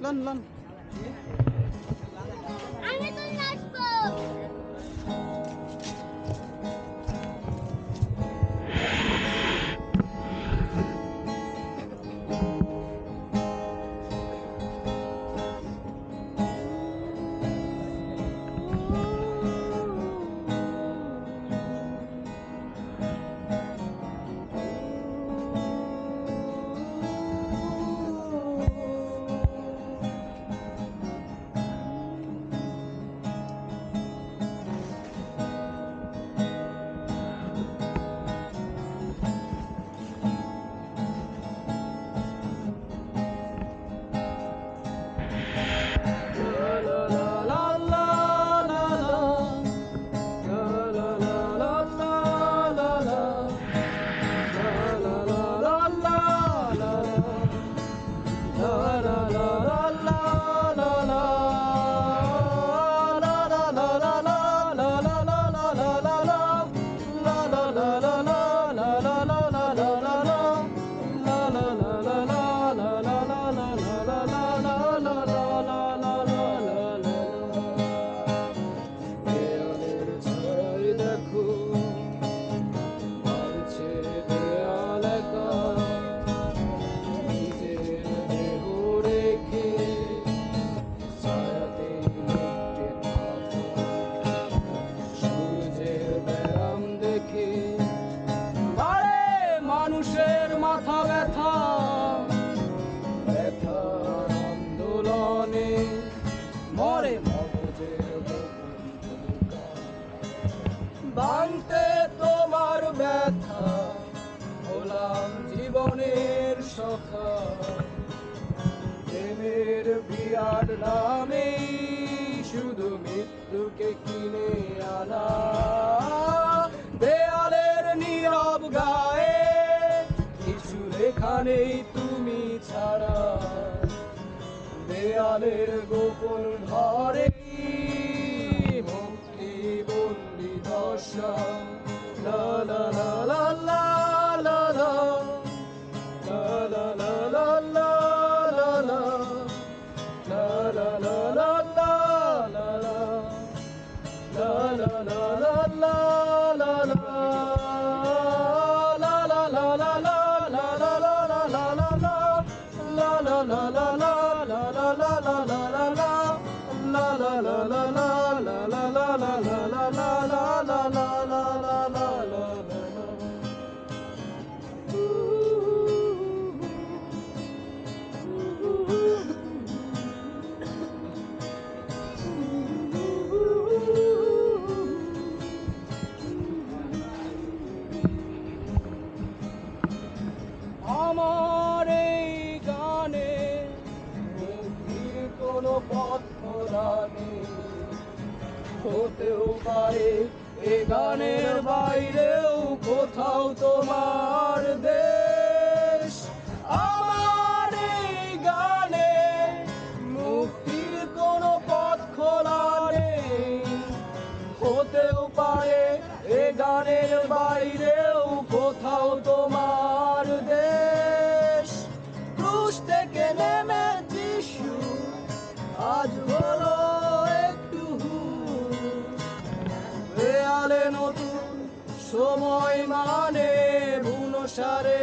Loan loan আমি তো নাচবো। মানুষের মাথা ব্যথা ব্যথার আন্দোলনে মরে মগজের ভাঙতে তোমার ব্যথা হলাম জীবনের সখা প্রেমের বিরাট নামে শুধু মৃত্যুকে কিনে আনা দেয়ালের নীরব গায়ে কিছু লেখা নেই তুমি ছাড়া দেয়ালের গোপন ঘরে মুক্তি বন্দি দশা লা লা লা লা লা লা লা লা লা লা লা লা লা লা লা লা লা লা লা আমার এই গানে মুক্তির কোনো পথ খোলা নেই হতেও পারে এ গানের বাইরেও কোথাও তোমার দেশ আমার এই গানে মুক্তির কোনো পথ খোলা নেই হতেও পারে এ গানের বাইরেও কোথাও তোমার দেশ ক্রুশ থেকে নেমে যিশু আজ হলো একটু দেয়ালে নতুন সময় মানে বুনো সারে